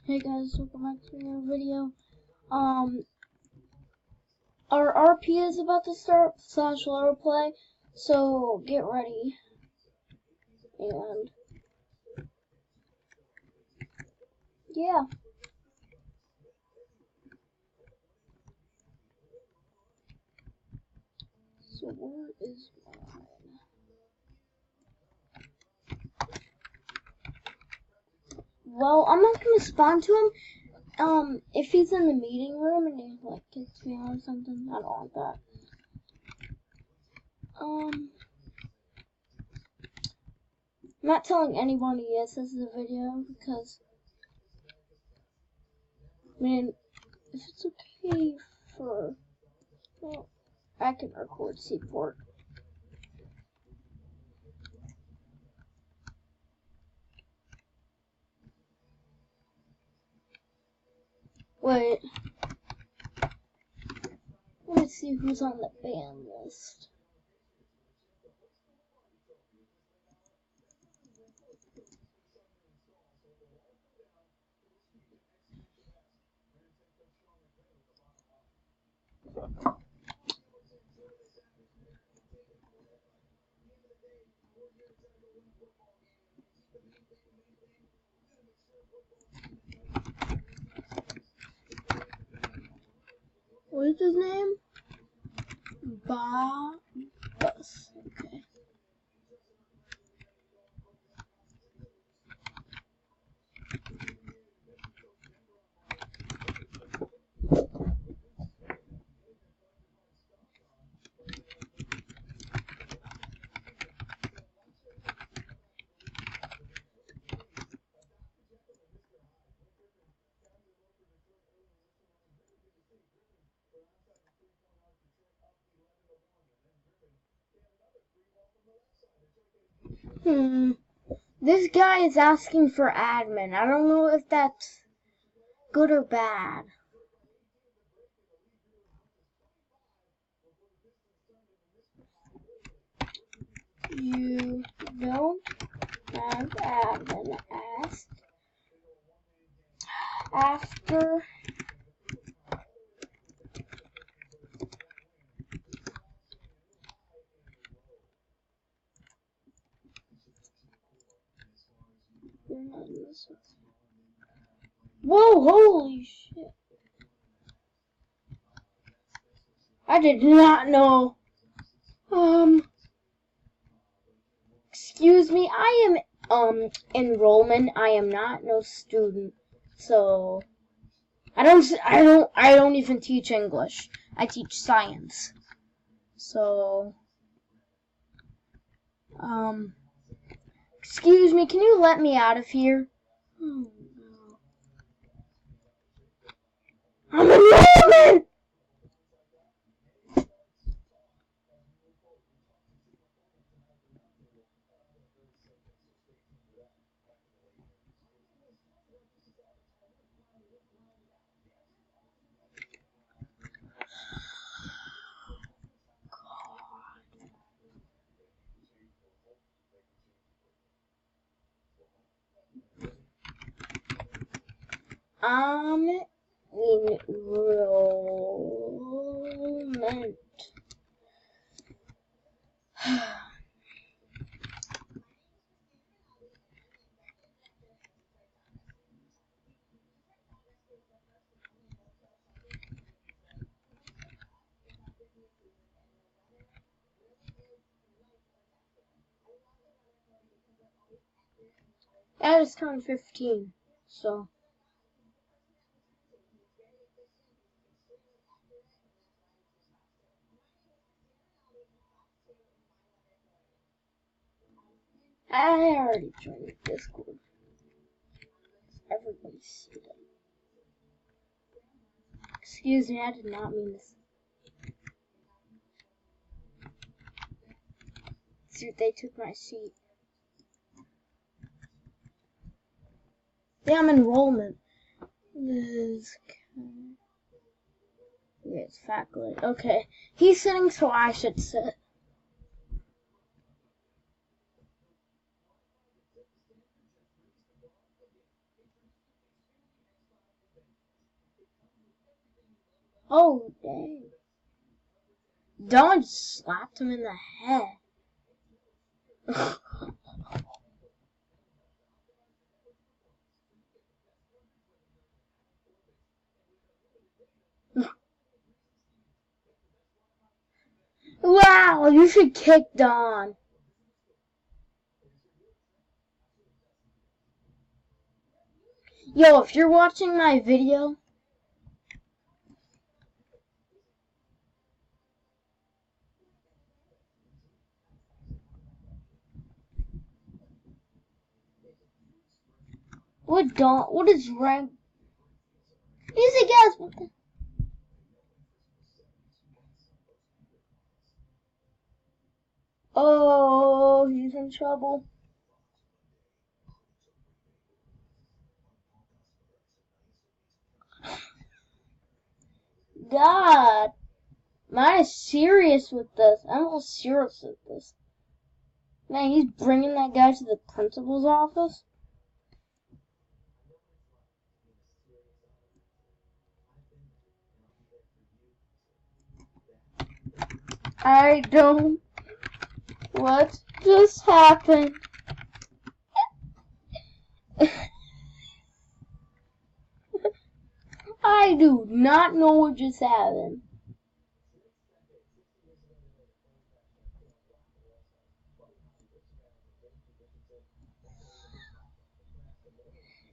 Hey guys, welcome back to another video. Our RP is about to start / Rolplay, so get ready. And yeah. So where is mine? Well, I'm not gonna spawn to him. If he's in the meeting room and he like kicks me out or something, I don't want that. I'm not telling anybody yes, this is a video because I mean, if it's okay for, well, I can record Seaport. Wait. Let me see who's on the ban list. What is his name? Bus. Okay. This guy is asking for admin. I don't know if that's good or bad. You don't have admin. Ask after you're not in this one. Whoa, holy shit. I did not know. Excuse me, I am enrollment. I am not no student. So I don't even teach English. I teach science. So excuse me, can you let me out of here? Oh no. I'm enrollment! Enrollment. I just turned 15, so. I already joined Discord. Everybody see that. Excuse me, I did not mean this. Dude, they took my seat. Damn enrollment. This it's faculty. Okay. He's sitting, so I should sit. Oh, dang. Dawn slapped him in the head. Wow, you should kick Dawn. Yo, if you're watching my video, what is rank? He's a guess. What the? Oh, he's in trouble. God, mine is serious with this. I'm all serious with this. Man, he's bringing that guy to the principal's office. I don't. What just happened? I do not know what just happened.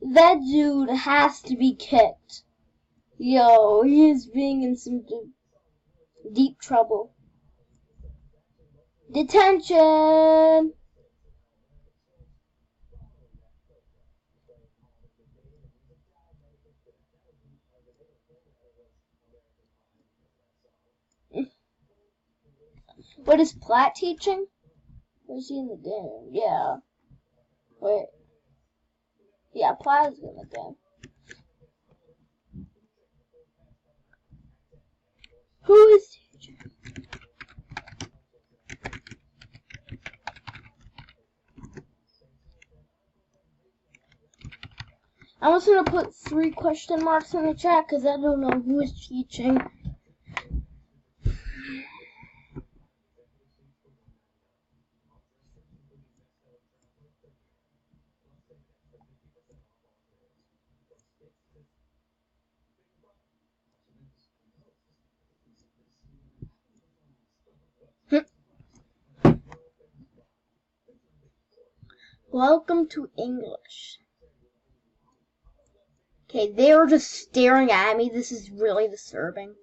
That dude has to be kicked. Yo, he is being in some deep trouble. Detention! What is Platt teaching? Was he in the game? Yeah. Wait. Yeah, Platt is in the game. Who is teaching? I'm just gonna put 3 question marks in the chat because I don't know who is teaching. Welcome to English. Okay, they are just staring at me. This is really disturbing.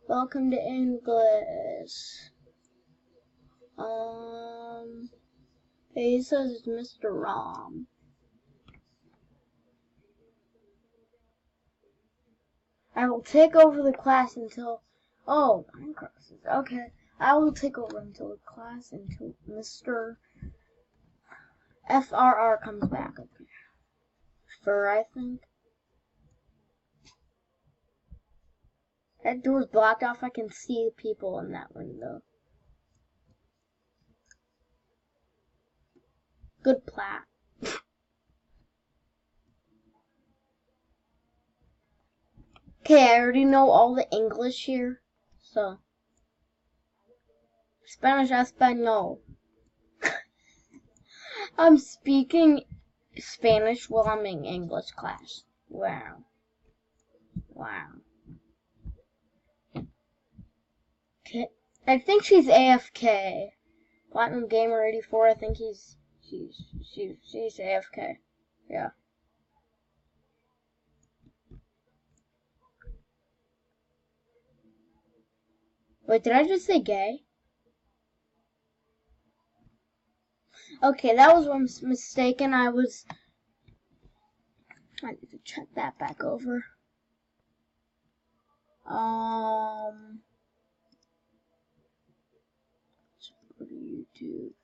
Welcome to English. He says it's Mr. Rom. I will take over the class until... Oh, I'm crosses. Okay. I will take over until the class until Mr. FRR comes back. Fur, I think. That door's blocked off. I can see people in that window. Good Platt. Okay, I already know all the English here. So. Spanish Espanol. I'm speaking Spanish while I'm in English class. Wow. Wow. Okay. I think she's AFK. Platinum Gamer 84, I think she's AFK. Yeah. Wait, did I just say gay? Okay, that was one mistaken. I need to check that back over. Let's go to YouTube.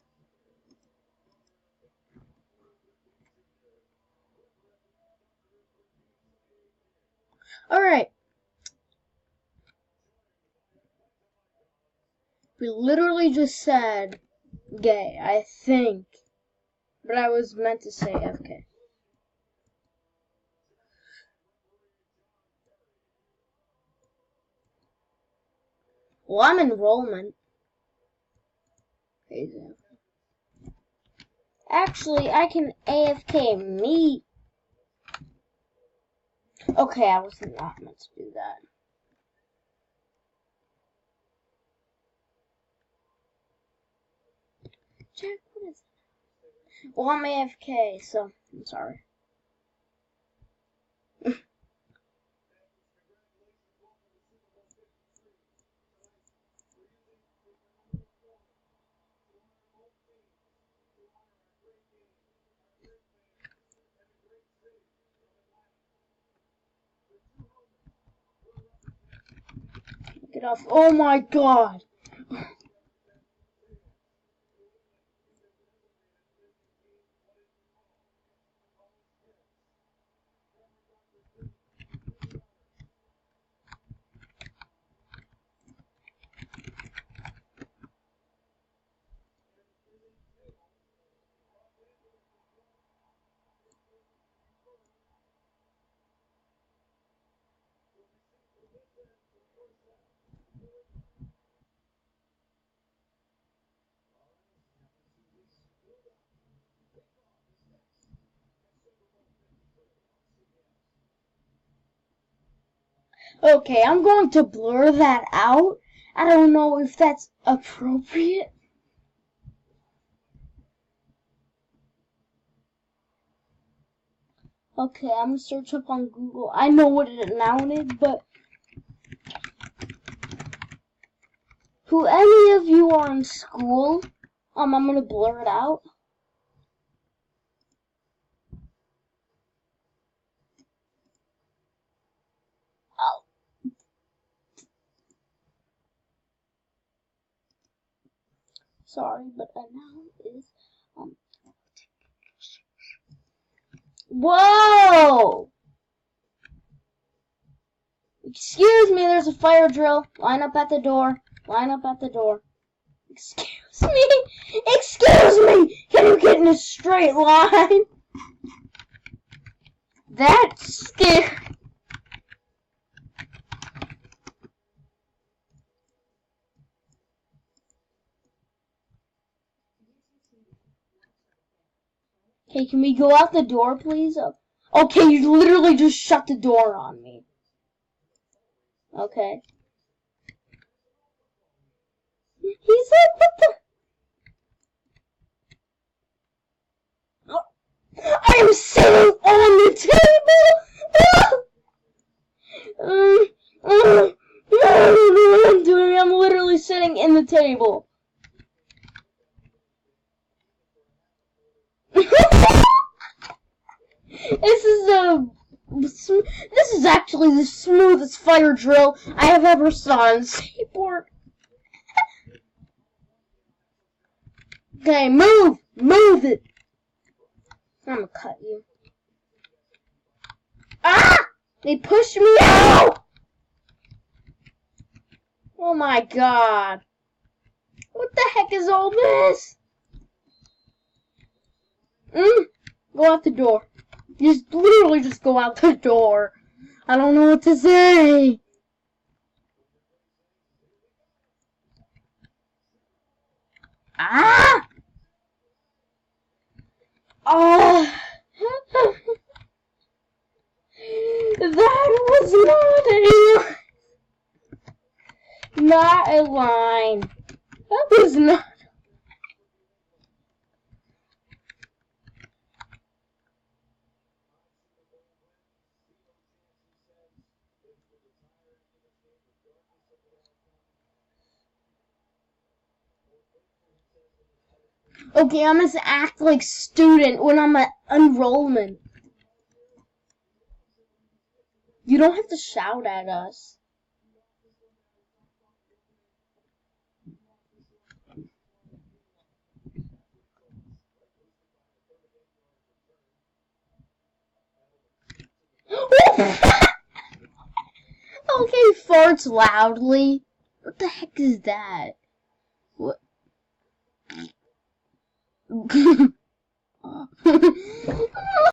Alright. We literally just said gay, I think. But I was meant to say FK. Well, I'm enrollment. Crazy. Actually, I can AFK me. Okay, I was not meant to do that. Jack, what is it? Well, I'm AFK, so I'm sorry. Get off. Oh my god. Okay, I'm going to blur that out. I don't know if that's appropriate. Okay, I'm gonna search up on Google. I know what it announced, but who any of you are in school, I'm gonna blur it out. Oh. Sorry, but now is Whoa! Excuse me, there's a fire drill. Line up at the door. Line up at the door. Excuse me! Excuse me! Can you get in a straight line? That's scary. Okay, can we go out the door, please? Okay, you literally just shut the door on me. Okay. He's like, what the? I am sitting on the table! I don't know what I'm doing. I'm literally sitting in the table. This is actually the smoothest fire drill I have ever saw in Seaport. Okay, move it. I'm gonna cut you. Ah! They pushed me out. Oh my god. What the heck is all this? Go out the door. Literally just go out the door. I don't know what to say. Ah! Oh! That was not a line. That was not. Okay, I must act like student when I'm at enrollment. You don't have to shout at us. Okay, farts loudly. What the heck is that? What?